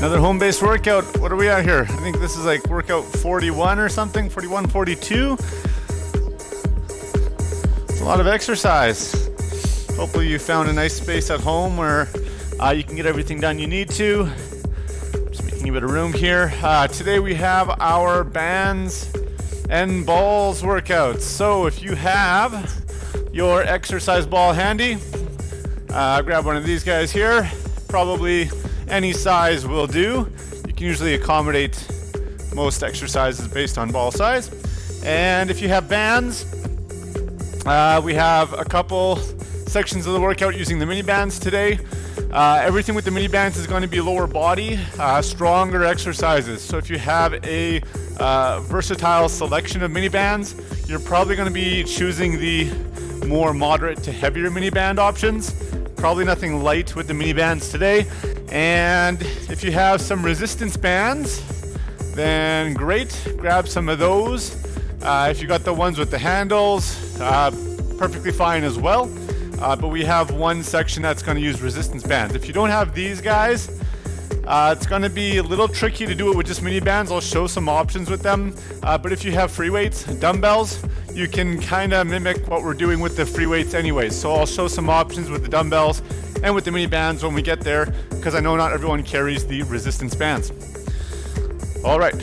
Another home-based workout. What are we at here? I think this is like workout 41 or something, 41, 42. It's a lot of exercise. Hopefully you found a nice space at home where you can get everything done you need to. Just making a bit of room here. Today we have our bands and balls workouts. So if you have your exercise ball handy, grab one of these guys here. Probably any size will do. You can usually accommodate most exercises based on ball size. And if you have bands, we have a couple sections of the workout using the mini bands today. Everything with the mini bands is going to be lower body, stronger exercises. So if you have a versatile selection of mini bands, you're probably going to be choosing the more moderate to heavier mini band options. Probably nothing light with the mini bands today. And if you have some resistance bands, then great, grab some of those. If you got the ones with the handles, perfectly fine as well. But we have one section that's going to use resistance bands. If you don't have these guys, it's going to be a little tricky to do it with just mini bands. I'll show some options with them. But if you have free weights, dumbbells, you can kind of mimic what we're doing with the free weights anyways. So I'll show some options with the dumbbells and with the mini bands when we get there, because I know not everyone carries the resistance bands. All right.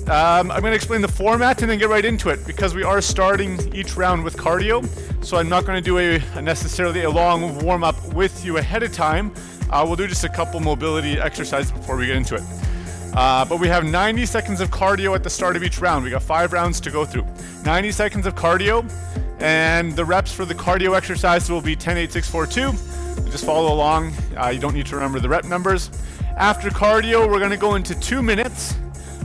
I'm going to explain the format and then get right into it, because we are starting each round with cardio. So I'm not going to do necessarily a long warm-up with you ahead of time. We'll do just a couple mobility exercises before we get into it. But we have 90 seconds of cardio at the start of each round. We got 5 rounds to go through. 90 seconds of cardio, and the reps for the cardio exercise will be 10, 8, 6, 4, 2. Just follow along. You don't need to remember the rep numbers. After cardio, we're going to go into 2 minutes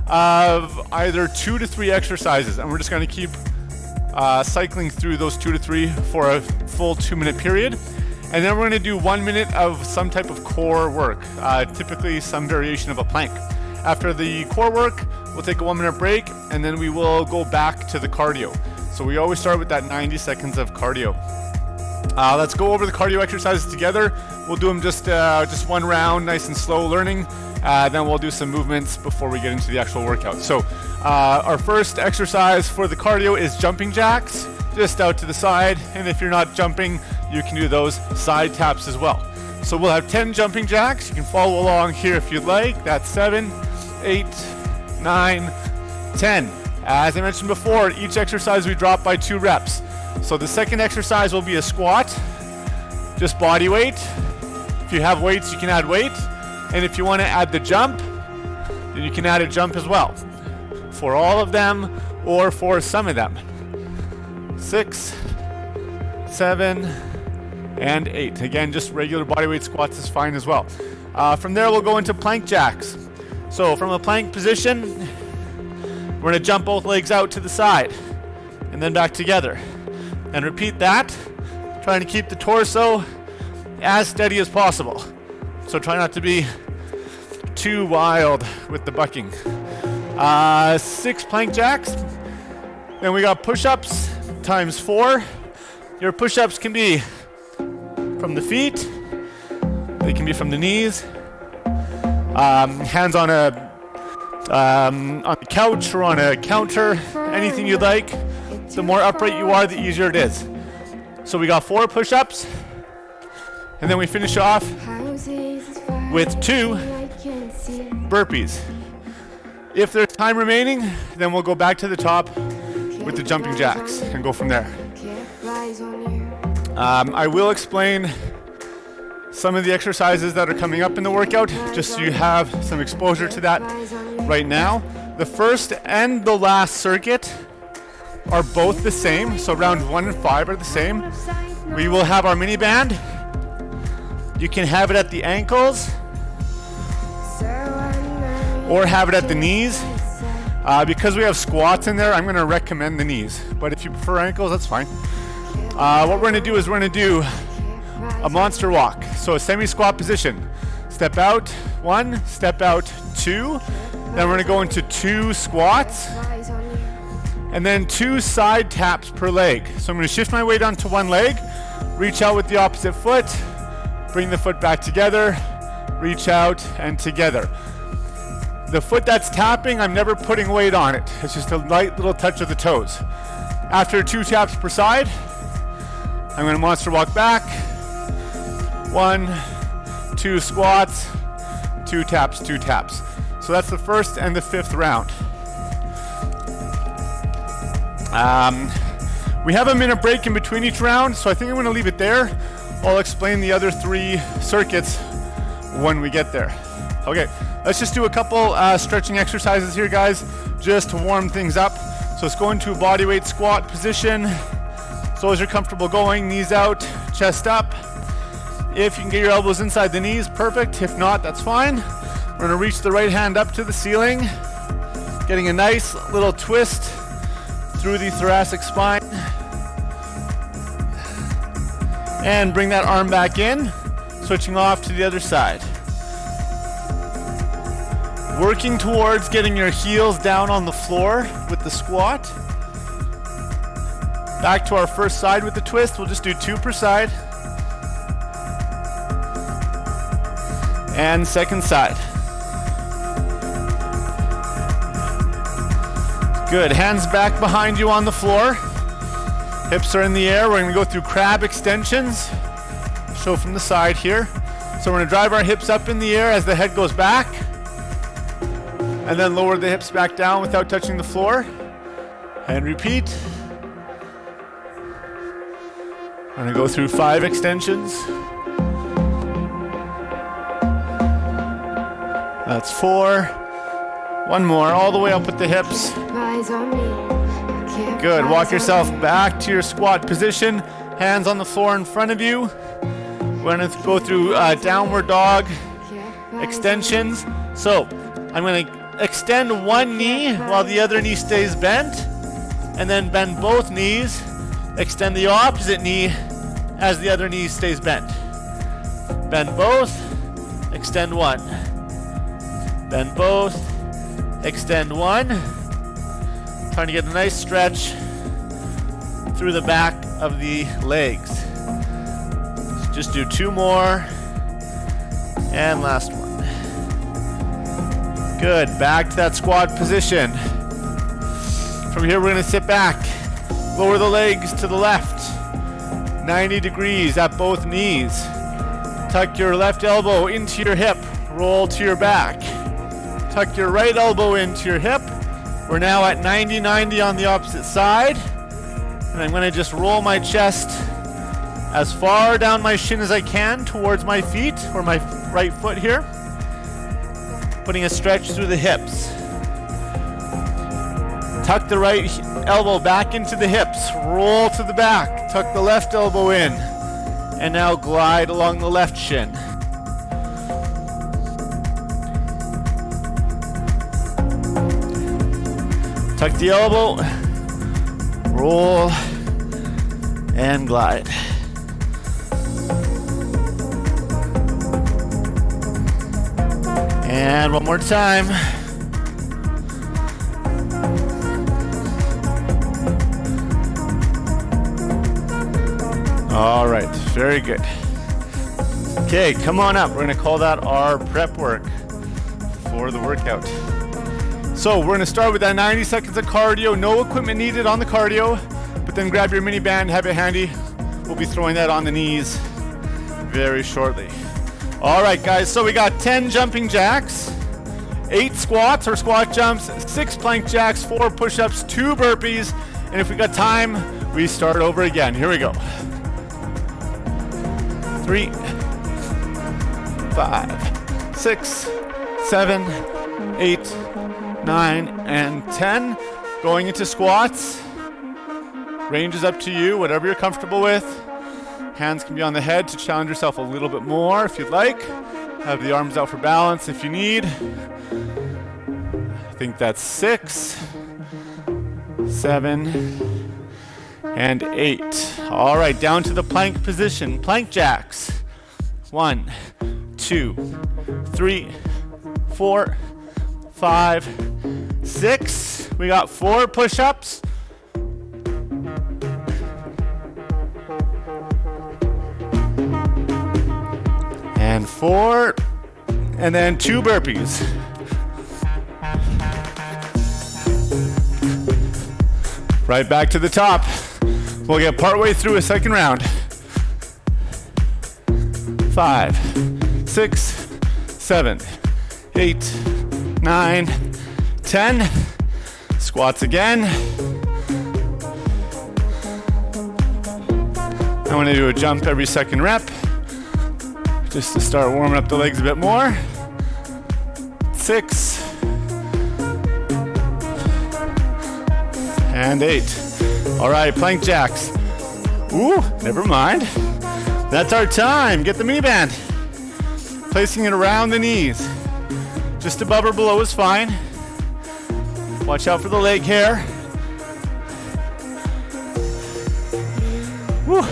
of either 2 to 3 exercises, and we're just going to keep cycling through those 2 to 3 for a full 2-minute period. And then we're going to do 1 minute of some type of core work, typically some variation of a plank. After the core work, we'll take a 1-minute break, and then we will go back to the cardio. So we always start with that 90 seconds of cardio. Let's go over the cardio exercises together. We'll do them just one round, nice and slow learning. Then we'll do some movements before we get into the actual workout. So our first exercise for the cardio is jumping jacks, just out to the side. And if you're not jumping, you can do those side taps as well. So we'll have 10 jumping jacks. You can follow along here if you'd like. That's 7, 8, 9, 10. As I mentioned before, each exercise we drop by 2 reps. So the second exercise will be a squat, just body weight. If you have weights, you can add weight. And if you want to add the jump, then you can add a jump as well. For all of them or for some of them. 6, 7, and 8. Again, just regular body weight squats is fine as well. From there, we'll go into plank jacks. So from a plank position, we're going to jump both legs out to the side and then back together. And repeat that, trying to keep the torso as steady as possible. So try not to be too wild with the bucking. 6 plank jacks. Then we got push-ups times 4. Your push-ups can be from the feet. They can be from the knees. Hands on the couch or on a counter. Anything you'd like. The more upright you are, the easier it is. So we got 4 push-ups. And then we finish off with 2 burpees. If there's time remaining, then we'll go back to the top with the jumping jacks and go from there. I will explain some of the exercises that are coming up in the workout, just so you have some exposure to that right now. The first and the last circuit are both the same, so round 1 and 5 are the same. We will have our mini band. You can have it at the ankles or have it at the knees. Because we have squats in there, I'm going to recommend the knees. But if you prefer ankles, that's fine. What we're going to do is we're going to do a monster walk. So a semi-squat position. Step out, 1, step out, 2. Then we're going to go into 2 squats. And then 2 side taps per leg. So I'm going to shift my weight onto one leg, reach out with the opposite foot, bring the foot back together, reach out and together. The foot that's tapping, I'm never putting weight on it. It's just a light little touch of the toes. After 2 taps per side, I'm gonna monster walk back. 1, 2 squats, 2 taps, 2 taps. So that's the first and the 5th round. We have a minute break in between each round, so I think I'm gonna leave it there. I'll explain the other 3 circuits when we get there. Okay, let's just do a couple stretching exercises here, guys, just to warm things up. So let's go into a bodyweight squat position. So as you're comfortable going, knees out, chest up. If you can get your elbows inside the knees, perfect. If not, that's fine. We're gonna reach the right hand up to the ceiling, getting a nice little twist through the thoracic spine. And bring that arm back in, switching off to the other side. Working towards getting your heels down on the floor with the squat. Back to our first side with the twist. We'll just do 2 per side. And second side. Good, hands back behind you on the floor. Hips are in the air. We're gonna go through crab extensions. Show from the side here. So we're gonna drive our hips up in the air as the head goes back. And then lower the hips back down without touching the floor. And repeat. I'm gonna go through 5 extensions. That's 4. One more, all the way up with the hips. Good, walk yourself back to your squat position. Hands on the floor in front of you. We're gonna go through downward dog extensions. So, I'm gonna extend one knee while the other knee stays bent, and then bend both knees. Extend the opposite knee as the other knee stays bent. Bend both, extend one. Bend both, extend one. Trying to get a nice stretch through the back of the legs. Just do 2 more, and last one. Good, back to that squat position. From here, we're gonna sit back. Lower the legs to the left. 90 degrees at both knees. Tuck your left elbow into your hip. Roll to your back. Tuck your right elbow into your hip. We're now at 90-90 on the opposite side. And I'm gonna just roll my chest as far down my shin as I can towards my feet, or my right foot here. Putting a stretch through the hips. Tuck the right elbow back into the hips. Roll to the back. Tuck the left elbow in. And now glide along the left shin. Tuck the elbow. Roll. And glide. And one more time. All right, very good. Okay, come on up. We're gonna call that our prep work for the workout. So we're gonna start with that 90 seconds of cardio. No equipment needed on the cardio, but then grab your mini band, have it handy. We'll be throwing that on the knees very shortly. All right, guys, so we got 10 jumping jacks, 8 squats or squat jumps, 6 plank jacks, 4 push-ups, 2 burpees, and if we got time, we start over again. Here we go. 3, 5, 6, 7, 8, 9, and 10. Going into squats. Range is up to you, whatever you're comfortable with. Hands can be on the head to challenge yourself a little bit more if you'd like. Have the arms out for balance if you need. I think that's 6, 7, and 8. All right, down to the plank position. Plank jacks. 1, 2, 3, 4, 5, 6. We got 4 push-ups. And 4, and then 2 burpees. Right back to the top. We'll get partway through a second round. 5, 6, 7, 8, 9, 10. Squats again. I want to do a jump every second rep, just to start warming up the legs a bit more. 6, and 8. All right, plank jacks. Ooh, never mind. That's our time. Get the knee band. Placing it around the knees. Just above or below is fine. Watch out for the leg hair. Woo.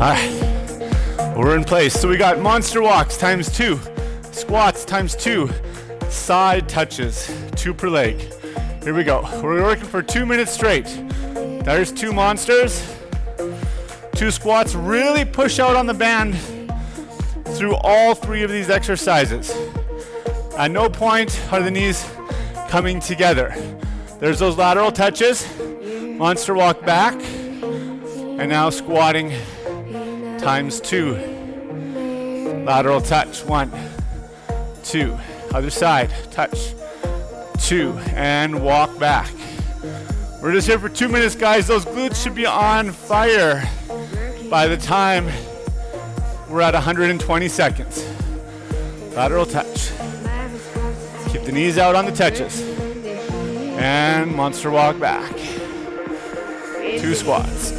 All right, we're in place. So we got monster walks times 2, squats times 2, side touches, 2 per leg. Here we go. We're working for 2 minutes straight. There's 2 monsters, 2 squats. Really push out on the band through all 3 of these exercises. At no point are the knees coming together. There's those lateral touches, monster walk back, and now squatting times 2. Lateral touch, 1, 2. Other side, touch, 2, and walk back. We're just here for 2 minutes, guys. Those glutes should be on fire by the time we're at 120 seconds. Lateral touch. Keep the knees out on the touches. And monster walk back. 2 squats.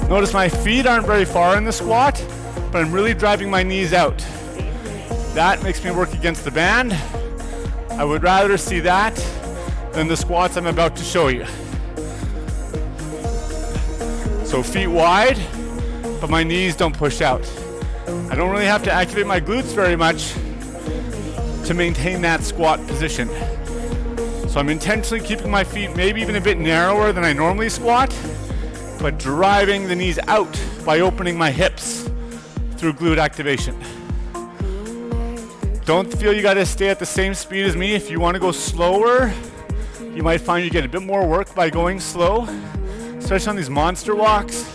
Notice my feet aren't very far in the squat, but I'm really driving my knees out. That makes me work against the band. I would rather see that than the squats I'm about to show you. So feet wide, but my knees don't push out. I don't really have to activate my glutes very much to maintain that squat position. So I'm intentionally keeping my feet maybe even a bit narrower than I normally squat, but driving the knees out by opening my hips through glute activation. Don't feel you gotta stay at the same speed as me. If you wanna go slower, you might find you get a bit more work by going slow, especially on these monster walks.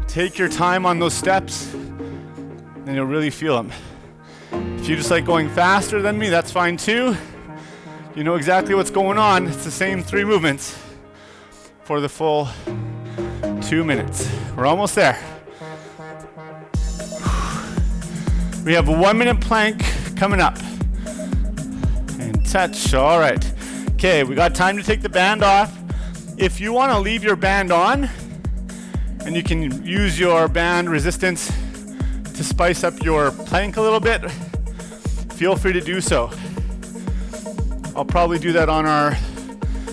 Take your time on those steps, and you'll really feel them. If you just like going faster than me, that's fine too. You know exactly what's going on. It's the same 3 movements for the full 2 minutes. We're almost there. We have a 1 minute plank coming up. And touch, all right. Okay, we got time to take the band off. If you wanna leave your band on, and you can use your band resistance to spice up your plank a little bit, feel free to do so. I'll probably do that on our,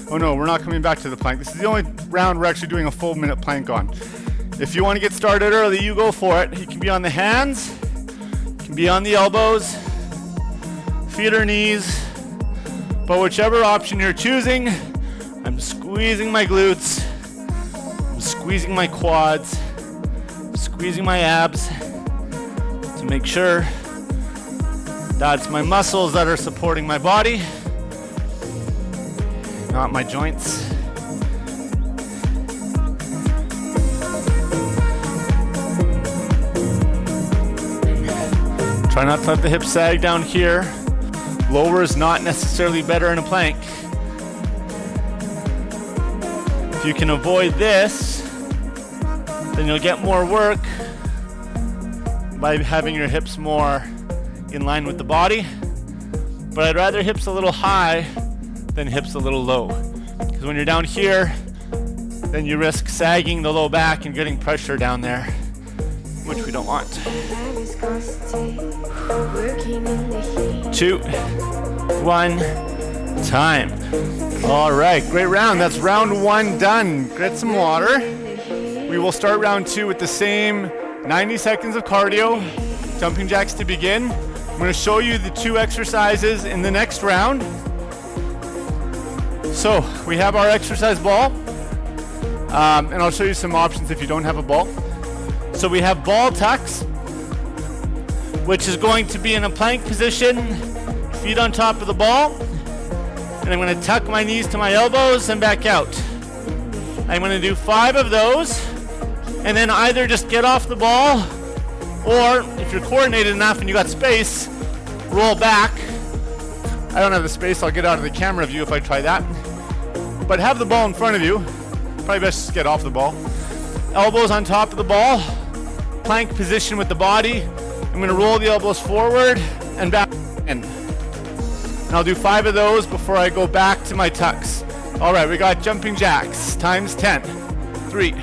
oh no, we're not coming back to the plank. This is the only round we're actually doing a full minute plank on. If you want to get started early, you go for it. You can be on the hands, you can be on the elbows, feet or knees, but whichever option you're choosing, I'm squeezing my glutes, I'm squeezing my quads, I'm squeezing my abs to make sure that's my muscles that are supporting my body, not my joints. Try not to let the hips sag down here. Lower is not necessarily better in a plank. If you can avoid this, then you'll get more work by having your hips more in line with the body. But I'd rather hips a little high than hips a little low. Because when you're down here, then you risk sagging the low back and getting pressure down there, which we don't want. 2, 1, time. All right, great round. That's round 1 done. Get some water. We will start round 2 with the same 90 seconds of cardio, jumping jacks to begin. I'm going to show you the 2 exercises in the next round. So we have our exercise ball, and I'll show you some options if you don't have a ball. So we have ball tucks. which is going to be in a plank position, feet on top of the ball. And I'm going to tuck my knees to my elbows and back out. I'm going to do 5 of those, and then either just get off the ball, or if you're coordinated enough and you got space, roll back. I don't have the space, I'll get out of the camera view if I try that. But have the ball in front of you. Probably best just get off the ball. Elbows on top of the ball, plank position with the body. I'm going to roll the elbows forward and back in. And I'll do 5 of those before I go back to my tucks. All right, we got jumping jacks times 10. 3,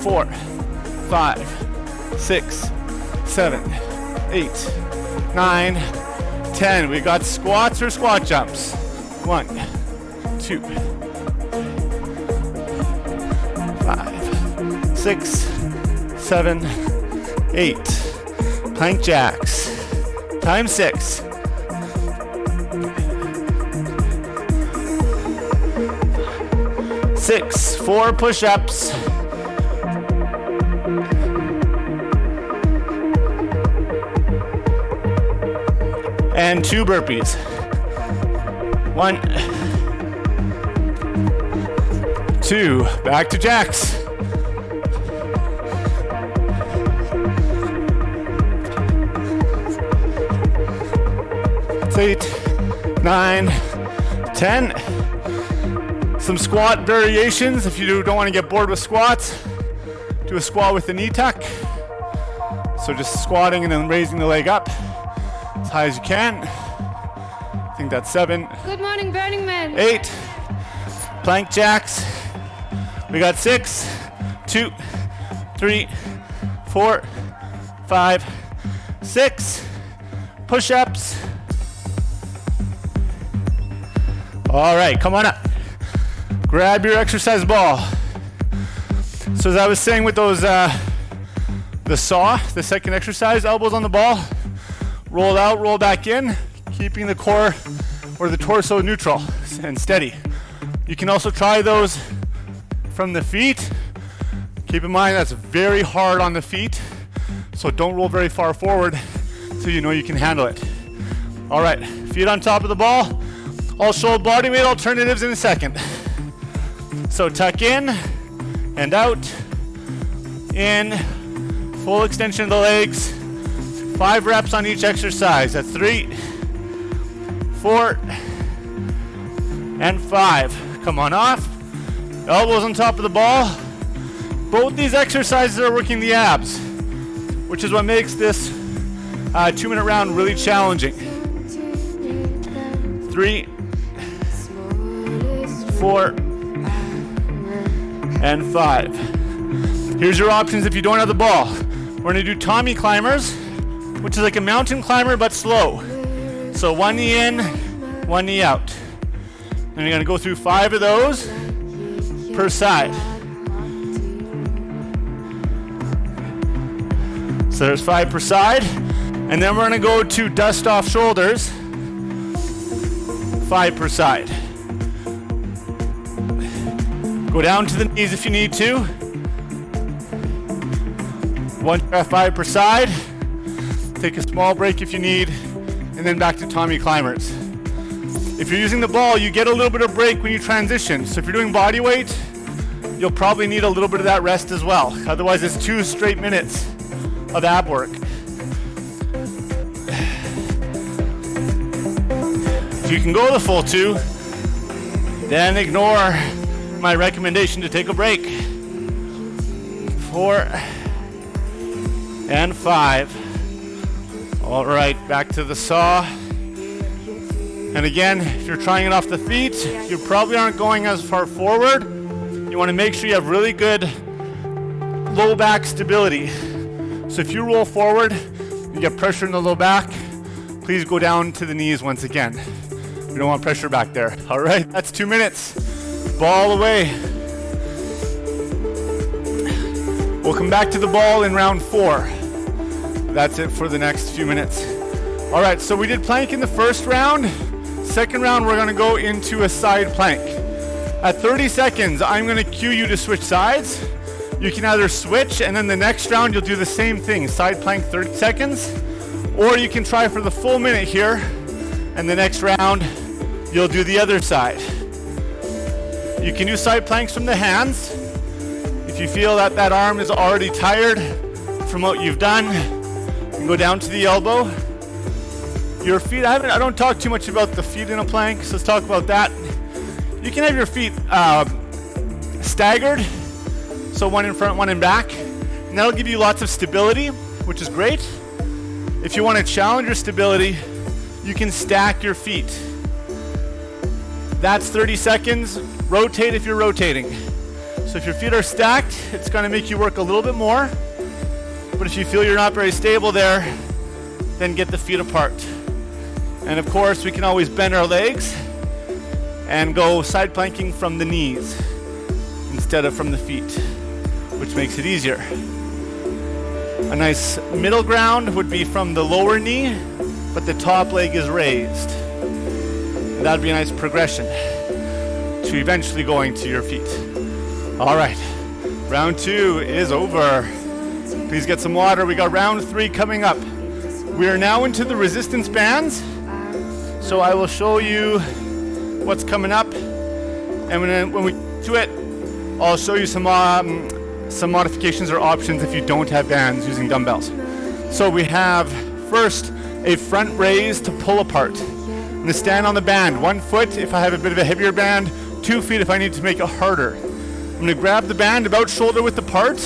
4, 5, 6, 7, 8, 9, 10. We got squats or squat jumps. 1, 2, 5, 6, 7, 8. Plank jacks times 6. 6, 4 push-ups. And 2 burpees. 1, 2, back to jacks. 8, 9, 10. Some squat variations. If you don't want to get bored with squats, do a squat with the knee tuck. So just squatting and then raising the leg up as high as you can. I think that's 7. Good morning, Burning Man. 8. Plank jacks. We got 6, 2, 3, 4, 5, 6. Push-ups. All right, come on up. Grab your exercise ball. So as I was saying with those, the saw, the second exercise, elbows on the ball, roll out, roll back in, keeping the core or the torso neutral and steady. You can also try those from the feet. Keep in mind that's very hard on the feet, so don't roll very far forward so you know you can handle it. All right, feet on top of the ball. I'll show body weight alternatives in a second. So tuck in and out, in, full extension of the legs. 5 reps on each exercise. That's 3, 4, and 5. Come on off. Elbows on top of the ball. Both these exercises are working the abs, which is what makes this 2-minute round really challenging. 3, 4, and 5. Here's your options if you don't have the ball. We're gonna do Tommy climbers, which is like a mountain climber but slow. So 1 knee in, 1 knee out. And you're gonna go through 5 of those per side. So there's 5 per side. And then we're gonna go to dust off shoulders, 5 per side. Go down to the knees if you need to. 5 per side. Take a small break if you need, and then back to Tommy climbers. If you're using the ball, you get a little bit of break when you transition. So if you're doing body weight, you'll probably need a little bit of that rest as well. Otherwise, it's 2 straight minutes of ab work. If you can go the full 2, then ignore my recommendation to take a break. 4 and 5. All right, back to the saw. And again, if you're trying it off the feet, you probably aren't going as far forward. You want to make sure you have really good low back stability. So if you roll forward, you get pressure in the low back, please go down to the knees once again. We don't want pressure back there. All right, that's 2 minutes. Ball away. We'll come back to the ball in round 4. That's it for the next few minutes. All right, so we did plank in the first round. Second round, we're gonna go into a side plank. At 30 seconds, I'm gonna cue you to switch sides. You can either switch, and then the next round, you'll do the same thing. Side plank 30 seconds, Or you can try for the full minute here, and the next round, you'll do the other side. You can do side planks from the hands. If you feel that that arm is already tired from what you've done, you can go down to the elbow. Your feet, I don't talk too much about the feet in a plank, so let's talk about that. You can have your feet staggered, so one in front, one in back, and that'll give you lots of stability, which is great. If you want to challenge your stability, you can stack your feet. That's 30 seconds. Rotate if you're rotating. So if your feet are stacked, it's going to make you work a little bit more. But if you feel you're not very stable there, then get the feet apart. And of course, we can always bend our legs and go side planking from the knees instead of from the feet, which makes it easier. A nice middle ground would be from the lower knee, but the top leg is raised. And that'd be a nice progression to eventually going to your feet. All right, round 2 is over. Please get some water. We got round 3 coming up. We are now into the resistance bands. So I will show you what's coming up. And when we do it, I'll show you some modifications or options if you don't have bands using dumbbells. So we have first a front raise to pull apart. I'm gonna stand on the band, 1 foot if I have a bit of a heavier band, 2 feet if I need to make it harder. I'm gonna grab the band about shoulder width apart.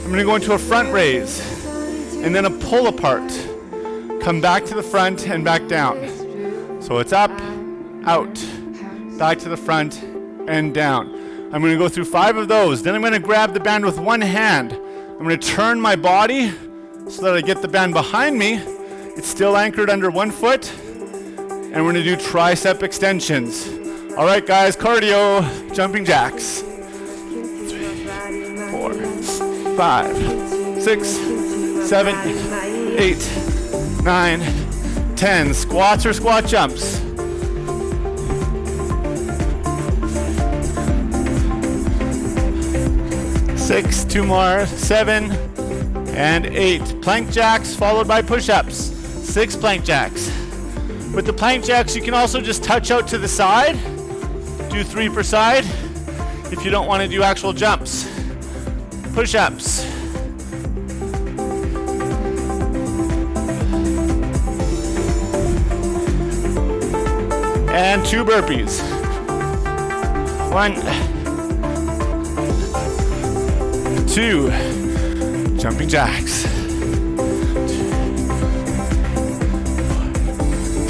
I'm gonna go into a front raise and then a pull apart. Come back to the front and back down. So it's up, out, back to the front and down. I'm gonna go through 5 of those. Then I'm gonna grab the band with one hand. I'm gonna turn my body so that I get the band behind me. It's still anchored under 1 foot. And we're gonna do tricep extensions. All right, guys, cardio, jumping jacks. 3, 4, 5, 6, 7, 8, 9, 10. Squats or squat jumps. 6, 2 more, 7, and 8. Plank jacks followed by push-ups. 6 plank jacks. With the plank jacks, you can also just touch out to the side. Do 3 per side if you don't want to do actual jumps. Push-ups. And 2 burpees. 1, 2, jumping jacks.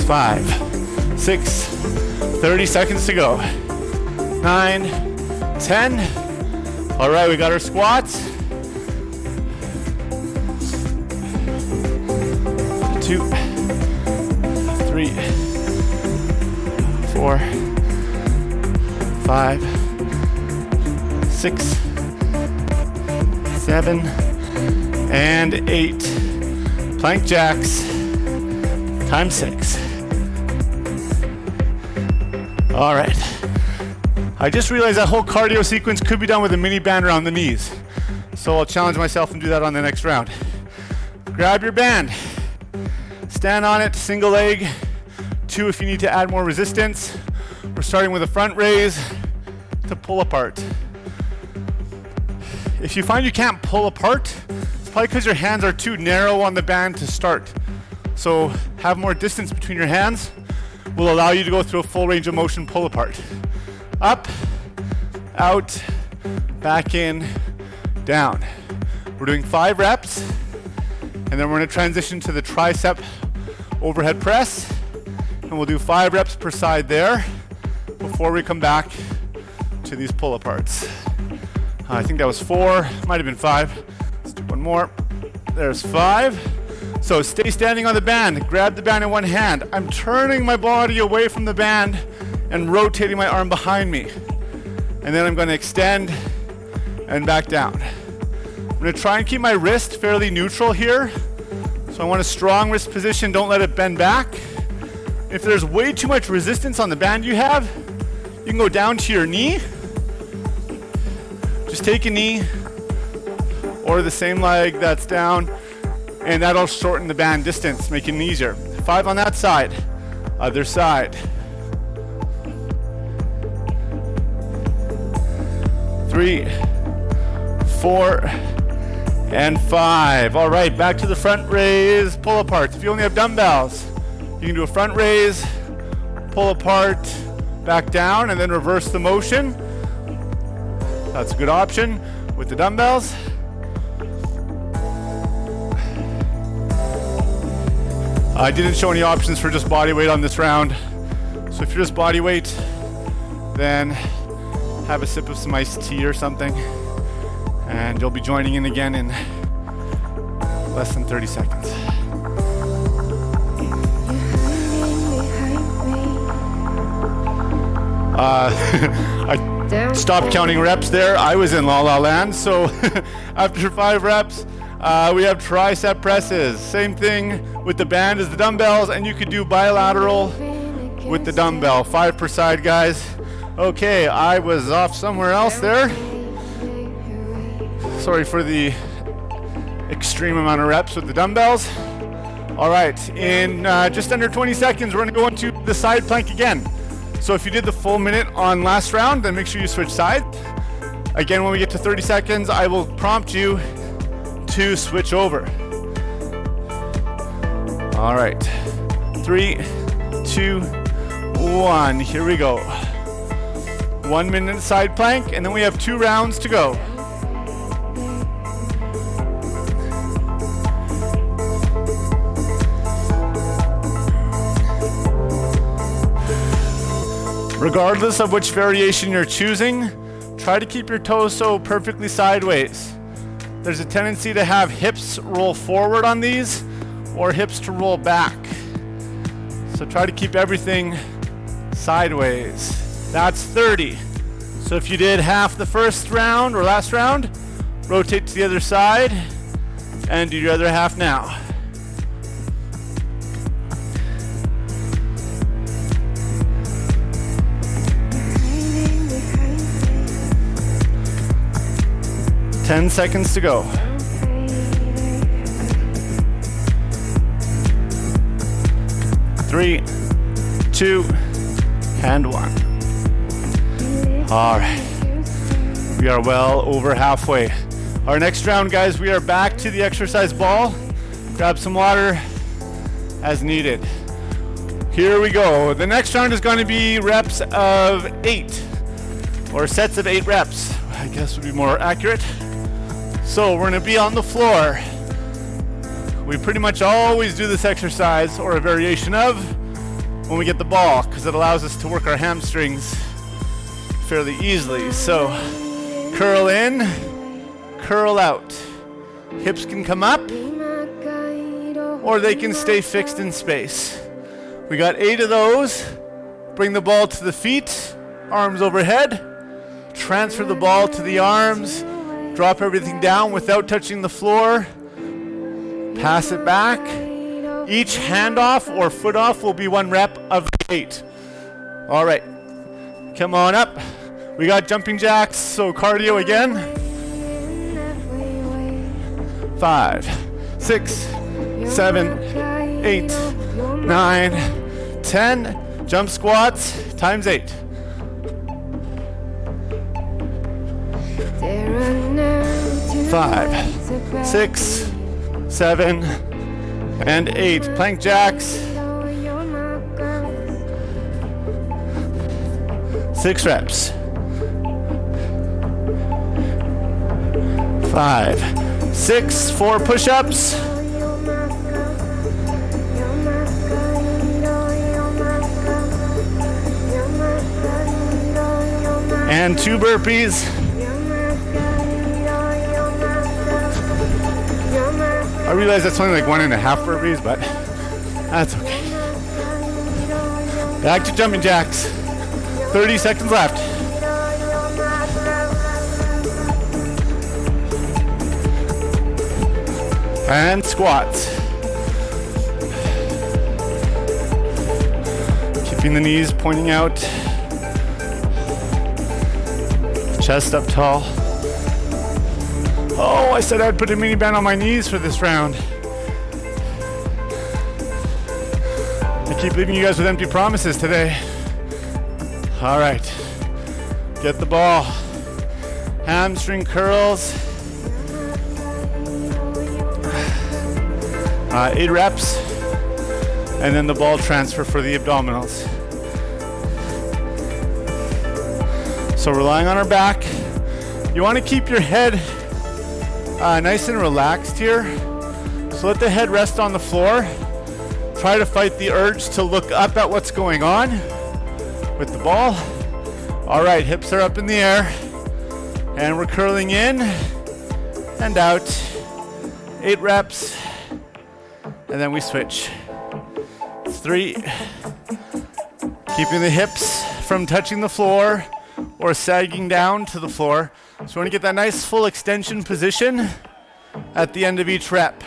5, 6, 30 seconds to go. 9, 10. All right, we got our squats. 2, 3, 4, 5, 6, 7, and 8. Plank jacks times 6. All right. I just realized that whole cardio sequence could be done with a mini band around the knees. So I'll challenge myself and do that on the next round. Grab your band. Stand on it, single leg. 2 if you need to add more resistance. We're starting with a front raise to pull apart. If you find you can't pull apart, it's probably because your hands are too narrow on the band to start. So have more distance between your hands will allow you to go through a full range of motion pull apart. Up, out, back in, down. We're doing 5 reps, and then we're gonna transition to the tricep overhead press, and we'll do 5 reps per side there before we come back to these pull aparts. I think that was 4, might have been 5. Let's do 1 more. There's 5. So stay standing on the band, grab the band in one hand. I'm turning my body away from the band and rotating my arm behind me. And then I'm gonna extend and back down. I'm gonna try and keep my wrist fairly neutral here. So I want a strong wrist position, don't let it bend back. If there's way too much resistance on the band you have, you can go down to your knee. Just take a knee, or the same leg that's down, and that'll shorten the band distance, making it easier. 5 on that side, other side. 3, 4, and 5. All right, back to the front raise, pull apart. If you only have dumbbells, you can do a front raise, pull apart, back down, and then reverse the motion. That's a good option with the dumbbells. I didn't show any options for just body weight on this round. So if you're just body weight, then have a sip of some iced tea or something, and you'll be joining in again in less than 30 seconds. I stopped counting reps there. I was in La La Land. So after 5 reps, we have tricep presses. Same thing with the band as the dumbbells, and you could do bilateral with the dumbbell. 5 per side, guys. Okay, I was off somewhere else there. Sorry for the extreme amount of reps with the dumbbells. All right, in just under 20 seconds, we're gonna go into the side plank again. So if you did the full minute on last round, then make sure you switch sides. Again, when we get to 30 seconds, I will prompt you to switch over. All right, 3, 2, 1, here we go. 1 minute side plank, and then we have 2 rounds to go. Regardless of which variation you're choosing, try to keep your torso perfectly sideways. There's a tendency to have hips roll forward on these or hips to roll back. So try to keep everything sideways. That's 30. So if you did half the first round or last round, rotate to the other side and do your other half now. Ten seconds to go. 3, 2, and 1. All right, we are well over halfway. Our next round, guys, we are back to the exercise ball. Grab some water as needed. Here we go. The next round is going to be reps of 8, or sets of 8 reps, I guess would be more accurate. So we're going to be on the floor. We pretty much always do this exercise, or a variation of, when we get the ball, because it allows us to work our hamstrings fairly easily. So curl in, curl out. Hips can come up, or they can stay fixed in space. We got 8 of those. Bring the ball to the feet, arms overhead. Transfer the ball to the arms. Drop everything down without touching the floor. Pass it back. Each handoff or foot off will be 1 rep of 8. All right, come on up. We got jumping jacks, so cardio again. 5, 6, 7, 8, 9, 10. Jump squats times 8. 5, 6, 7, and 8. Plank jacks. 6 reps. 5, 6, 4 push-ups. And 2 burpees. I realize that's only like 1.5 burpees, but that's okay. Back to jumping jacks. 30 seconds left. And squats. Keeping the knees pointing out. Chest up tall. Oh, I said I'd put a mini band on my knees for this round. I keep leaving you guys with empty promises today. All right, get the ball. Hamstring curls. 8 reps, and then the ball transfer for the abdominals. So relying on our back. You want to keep your head nice and relaxed here. So let the head rest on the floor. Try to fight the urge to look up at what's going on with the ball. All right, hips are up in the air, and we're curling in and out. 8 reps, and then we switch. 3. Keeping the hips from touching the floor or sagging down to the floor. So we want to get that nice full extension position at the end of each rep.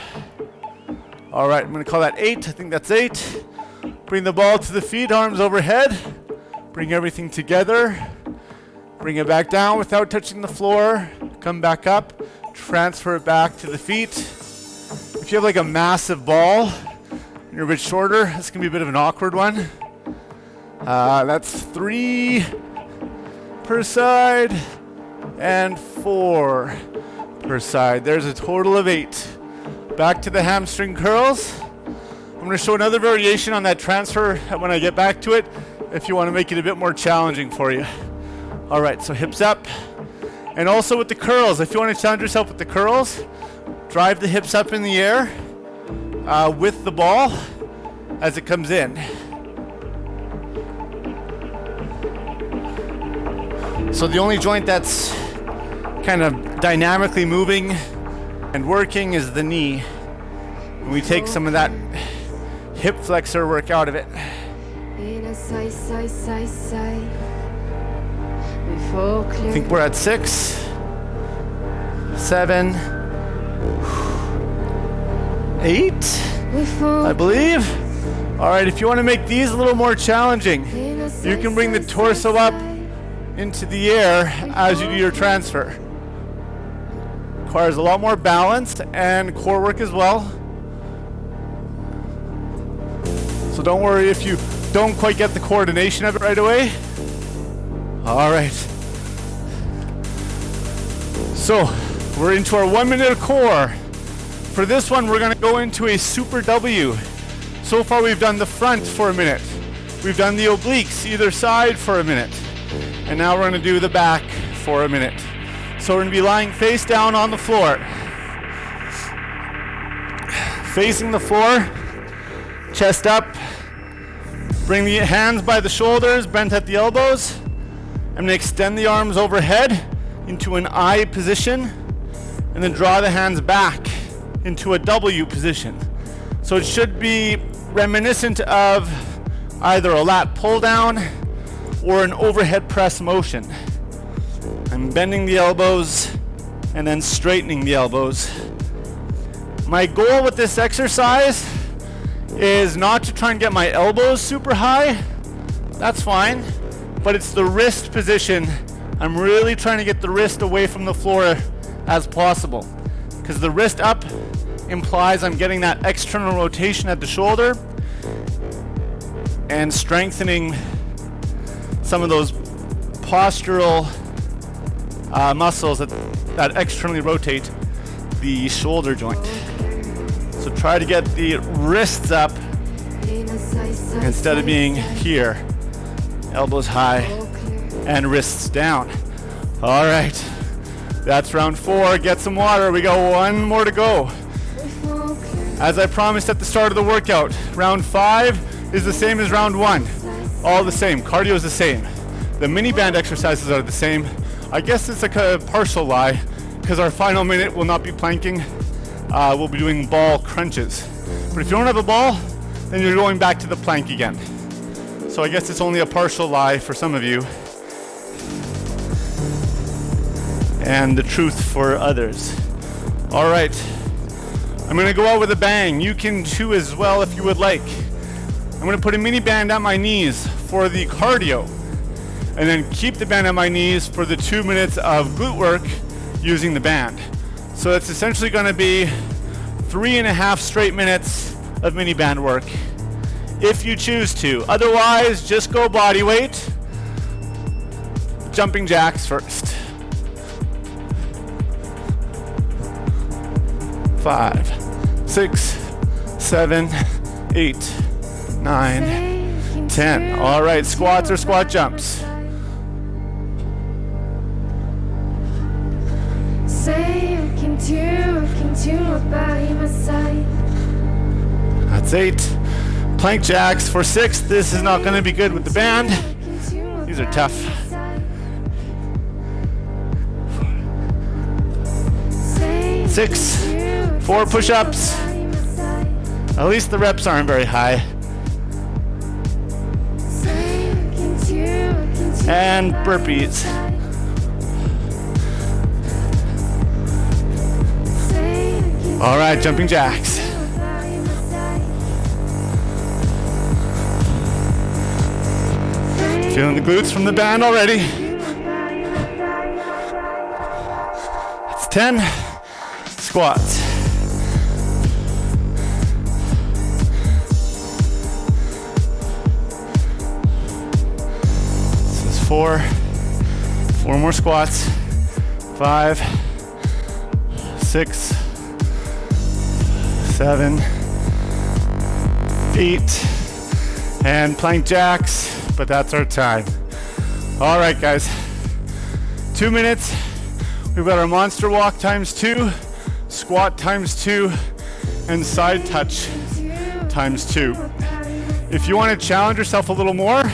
All right, I'm going to call that 8. I think that's 8. Bring the ball to the feet, arms overhead. Bring everything together. Bring it back down without touching the floor. Come back up. Transfer it back to the feet. If you have like a massive ball and you're a bit shorter, this can be a bit of an awkward one. That's 3 per side and 4 per side. There's a total of 8. Back to the hamstring curls. I'm going to show another variation on that transfer when I get back to it, if you want to make it a bit more challenging for you. All right, so hips up. And also with the curls, if you want to challenge yourself with the curls, drive the hips up in the air with the ball as it comes in. So the only joint that's kind of dynamically moving and working is the knee. And we take some of that hip flexor work out of it. I think we're at 6, 7, 8, I believe. All right, if you want to make these a little more challenging, you can bring the torso up into the air as you do your transfer. Requires a lot more balance and core work as well. So don't worry if you don't quite get the coordination of it right away. All right. So we're into our 1 minute of core. For this one, we're gonna go into a super W. So far we've done the front for a minute. We've done the obliques either side for a minute. And now we're gonna do the back for a minute. So we're gonna be lying face down on the floor. Facing the floor, chest up. Bring the hands by the shoulders, bent at the elbows. I'm gonna extend the arms overhead into an I position, and then draw the hands back into a W position. So it should be reminiscent of either a lat pull down or an overhead press motion. I'm bending the elbows and then straightening the elbows. My goal with this exercise is not to try and get my elbows super high. That's fine, but it's the wrist position. I'm really trying to get the wrist away from the floor as possible, because the wrist up implies I'm getting that external rotation at the shoulder and strengthening some of those postural muscles that externally rotate the shoulder joint. So try to get the wrists up instead of being here. Elbows high and wrists down. All right, that's round 4. Get some water. We got 1 more to go. As I promised at the start of the workout, round 5 is the same as round 1. All the same. Cardio is the same. The mini band exercises are the same. I guess it's like a partial lie, because our final minute will not be planking. We'll be doing ball crunches. But if you don't have a ball, then you're going back to the plank again. So I guess it's only a partial lie for some of you, and the truth for others. All right, I'm gonna go out with a bang. You can too as well if you would like. I'm gonna put a mini band at my knees for the cardio, and then keep the band at my knees for the 2 minutes of glute work using the band. So it's essentially gonna be 3.5 straight minutes of mini band work. if you choose to. Otherwise, just go body weight. Jumping jacks first. 5, 6, 7, 8, 9, 10. All right, squats or squat jumps. That's 8. Plank jacks for 6. This is not going to be good with the band. These are tough. 6, 4 push-ups. At least the reps aren't very high. And burpees. All right, jumping jacks. Feeling the glutes from the band already. It's 10 squats. This is 4 more squats. 5, 6, 7, 8, and plank jacks, but that's our time. All right, guys, 2 minutes. We've got our monster walk ×2, squat ×2, and side touch ×2. If you want to challenge yourself a little more,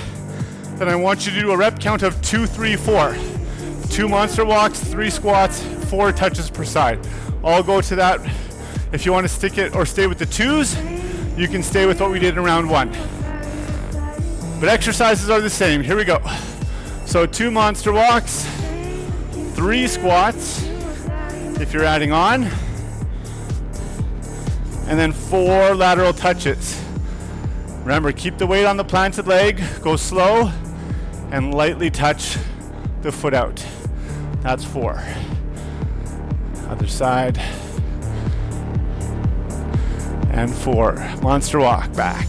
then I want you to do a rep count of 2, 3, 4. 2 monster walks, 3 squats, 4 touches per side. I'll go to that. If you want to stick it or stay with the 2s, you can stay with what we did in round 1. But exercises are the same. Here we go. So 2 monster walks, 3 squats, if you're adding on, and then 4 lateral touches. Remember, keep the weight on the planted leg, go slow, and lightly touch the foot out. That's 4. Other side. And 4. Monster walk back.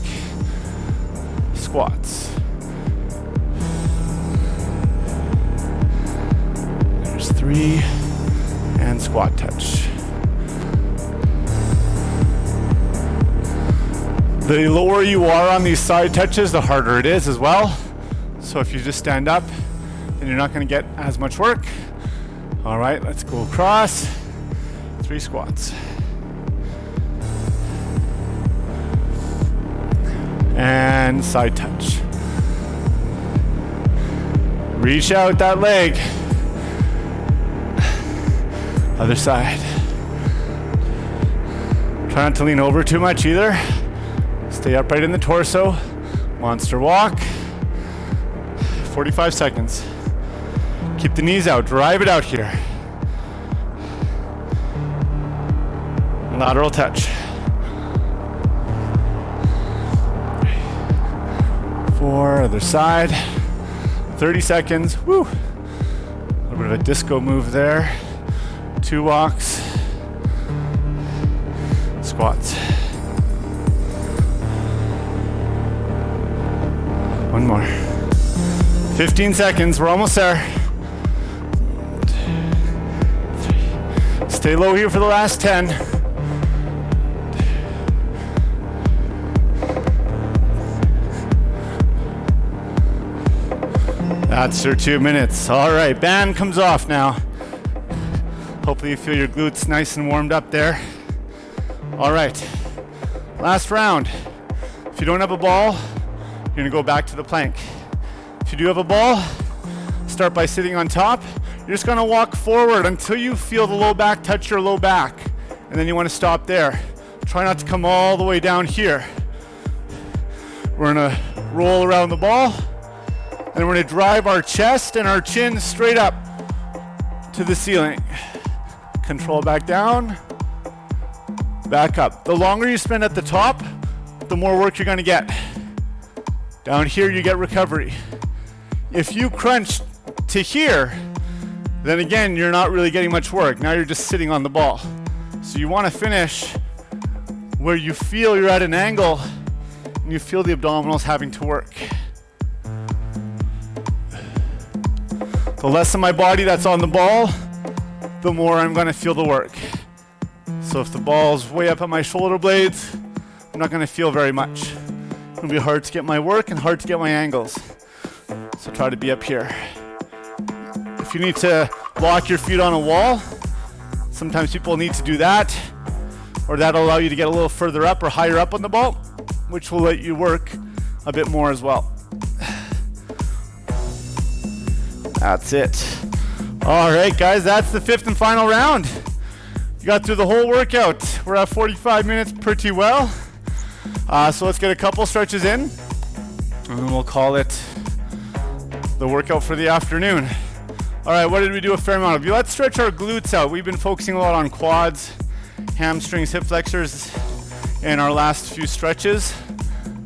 Squats. There's 3. And squat touch. The lower you are on these side touches, the harder it is as well. So if you just stand up, then you're not going to get as much work. All right, let's go across. 3 squats. And side touch. Reach out that leg. Other side. Try not to lean over too much either. Stay upright in the torso. Monster walk. 45 seconds. Keep the knees out. Drive it out here. Lateral touch. 4, other side. 30 seconds. Woo! A little bit of a disco move there. 2 walks. Squats. 1 more. 15 seconds. We're almost there. 3. Stay low here for the last 10. That's your 2 minutes. All right, band comes off now. Hopefully you feel your glutes nice and warmed up there. All right, last round. If you don't have a ball, you're gonna go back to the plank. If you do have a ball, start by sitting on top. You're just gonna walk forward until you feel the low back touch your low back. And then you wanna stop there. Try not to come all the way down here. We're gonna roll around the ball, and we're gonna drive our chest and our chin straight up to the ceiling. Control back down, back up. The longer you spend at the top, the more work you're gonna get. Down here, you get recovery. If you crunch to here, then again, you're not really getting much work. Now you're just sitting on the ball. So you wanna finish where you feel you're at an angle and you feel the abdominals having to work. The less of my body that's on the ball, the more I'm going to feel the work. So if the ball's way up at my shoulder blades, I'm not going to feel very much. It's going to be hard to get my work and hard to get my angles. So try to be up here. If you need to lock your feet on a wall, sometimes people need to do that, or that'll allow you to get a little further up or higher up on the ball, which will let you work a bit more as well. That's it. All right, guys, that's the 5th and final round. You got through the whole workout. We're at 45 minutes pretty well. So let's get a couple stretches in, and then we'll call it the workout for the afternoon. All right, what did we do a fair amount of? Let's stretch our glutes out. We've been focusing a lot on quads, hamstrings, hip flexors in our last few stretches.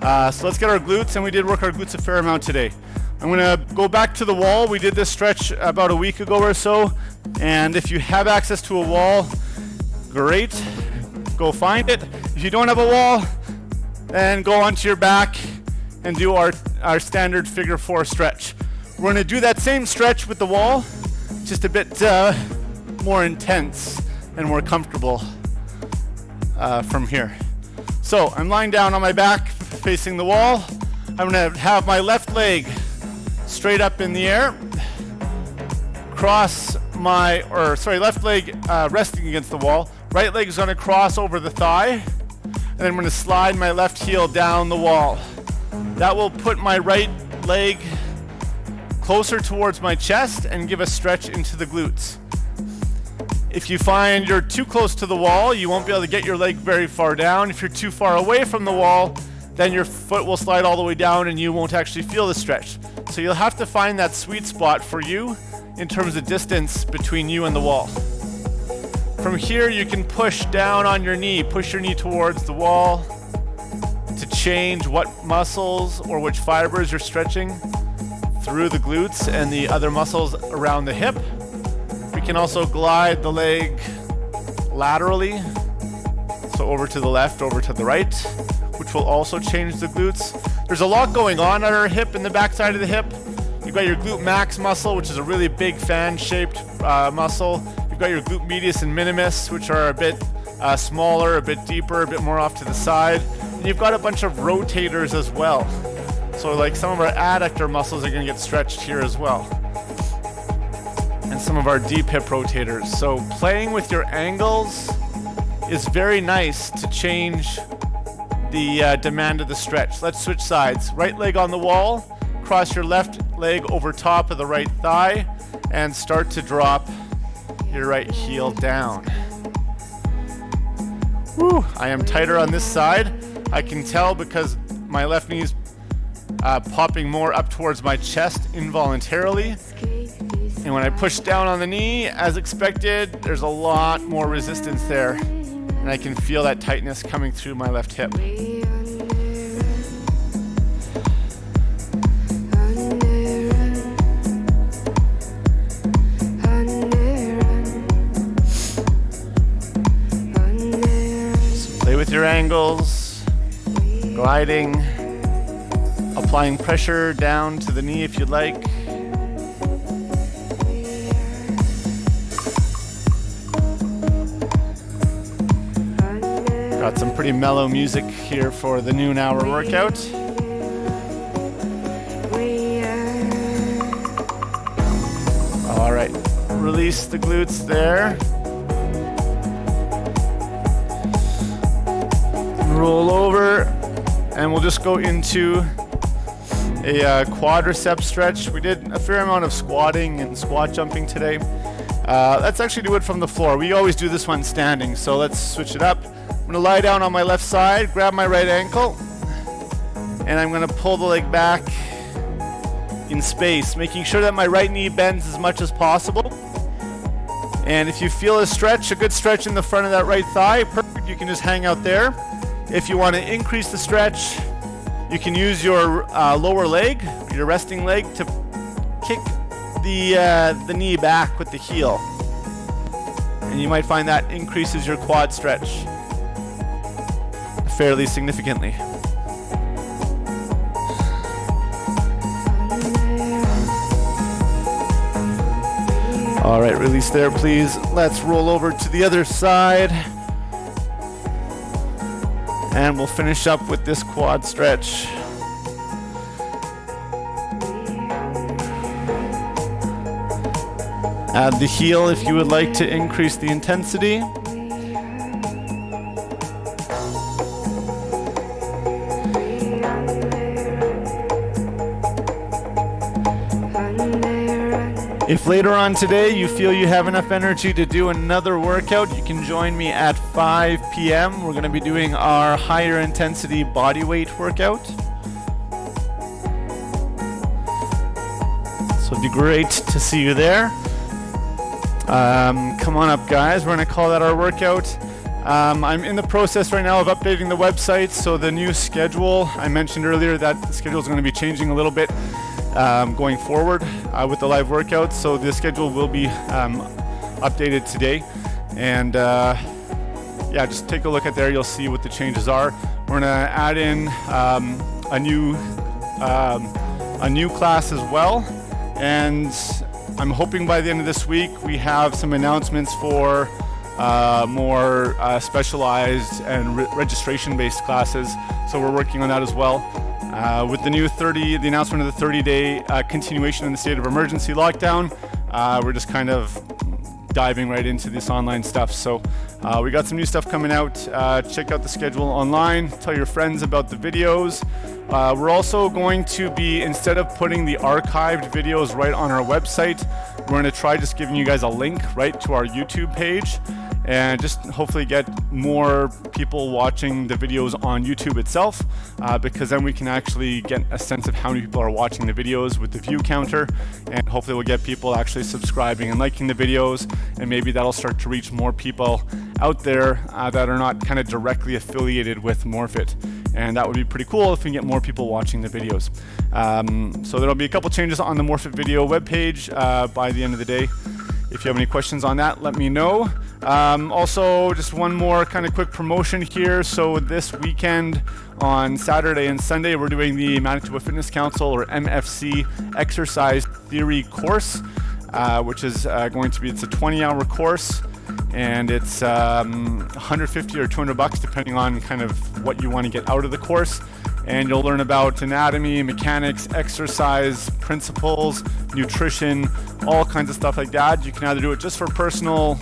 So let's get our glutes, and we did work our glutes a fair amount today. I'm gonna go back to the wall. We did this stretch about a week ago or so, and if you have access to a wall, great, go find it. If you don't have a wall, then go onto your back and do our standard figure 4 stretch. We're gonna do that same stretch with the wall, just a bit more intense and more comfortable from here. So I'm lying down on my back facing the wall. I'm gonna have my left leg straight up in the air, left leg resting against the wall. Right leg is gonna cross over the thigh, and then I'm gonna slide my left heel down the wall. That will put my right leg closer towards my chest and give a stretch into the glutes. If you find you're too close to the wall, you won't be able to get your leg very far down. If you're too far away from the wall, then your foot will slide all the way down and you won't actually feel the stretch. So you'll have to find that sweet spot for you in terms of distance between you and the wall. From here, you can push down on your knee, push your knee towards the wall to change what muscles or which fibers you're stretching through the glutes and the other muscles around the hip. We can also glide the leg laterally, so over to the left, over to the right, which will also change the glutes. There's a lot going on at our hip and the back side of the hip. You've got your glute max muscle, which is a really big fan-shaped muscle. You've got your glute medius and minimus, which are a bit smaller, a bit deeper, a bit more off to the side. And you've got a bunch of rotators as well. So like some of our adductor muscles are gonna get stretched here as well. And some of our deep hip rotators. So playing with your angles is very nice to change the demand of the stretch. Let's switch sides. Right leg on the wall, cross your left leg over top of the right thigh, and start to drop your right heel down. Woo, I am tighter on this side. I can tell because my left knee is popping more up towards my chest involuntarily. And when I push down on the knee, as expected, there's a lot more resistance there. And I can feel that tightness coming through my left hip. So play with your angles, gliding, applying pressure down to the knee if you'd like. Got some pretty mellow music here for the noon hour workout. All right, release the glutes there. Roll over, and we'll just go into a quadricep stretch. We did a fair amount of squatting and squat jumping today. Let's actually do it from the floor. We always do this one standing, so let's switch it up. I'm gonna lie down on my left side, grab my right ankle, and I'm gonna pull the leg back in space, making sure that my right knee bends as much as possible. And if you feel a stretch, a good stretch in the front of that right thigh, perfect, you can just hang out there. If you want to increase the stretch, you can use your lower leg, your resting leg, to kick the knee back with the heel. And you might find that increases your quad stretch fairly significantly. All right, release there, please. Let's roll over to the other side. And we'll finish up with this quad stretch. Add the heel if you would like to increase the intensity. If later on today you feel you have enough energy to do another workout, you can join me at 5 p.m. We're going to be doing our higher intensity body weight workout. So it'd be great to see you there. Come on up, guys. We're going to call that our workout. I'm in the process right now of updating the website, so the new schedule, I mentioned earlier that the schedule is going to be changing a little bit going forward with the live workouts, so the schedule will be updated today. And yeah, just take a look at there. You'll see what the changes are. We're going to add in a new class as well, and I'm hoping by the end of this week we have some announcements for more specialized and registration-based classes. So we're working on that as well. With the new the announcement of the 30-day continuation in the state of emergency lockdown, we're just kind of diving right into this online stuff. So we got some new stuff coming out. Check out the schedule online. Tell your friends about the videos. We're also going to be, instead of putting the archived videos right on our website, we're going to try just giving you guys a link right to our YouTube page, and just hopefully get more people watching the videos on YouTube itself, because then we can actually get a sense of how many people are watching the videos with the view counter, and hopefully we'll get people actually subscribing and liking the videos, and maybe that'll start to reach more people out there that are not kind of directly affiliated with MORFIT. And that would be pretty cool if we can get more people watching the videos. So there'll be a couple changes on the MORFIT video webpage by the end of the day. If you have any questions on that, let me know. Also, just one more kind of quick promotion here. So this weekend on Saturday and Sunday, we're doing the Manitoba Fitness Council, or MFC, exercise theory course, which is going to be, it's a 20-hour course. And it's 150 or 200 bucks depending on kind of what you want to get out of the course. And you'll learn about anatomy, mechanics, exercise, principles, nutrition, all kinds of stuff like that. You can either do it just for personal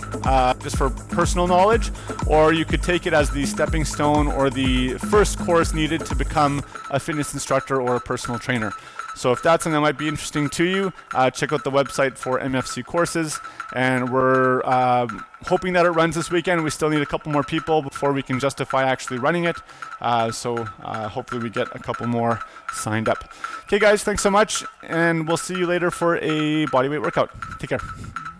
knowledge, or you could take it as the stepping stone or the first course needed to become a fitness instructor or a personal trainer. So if that's something that might be interesting to you, check out the website for MFC courses. And we're hoping that it runs this weekend. We still need a couple more people before we can justify actually running it. So hopefully we get a couple more signed up. Okay, guys, thanks so much. And we'll see you later for a bodyweight workout. Take care.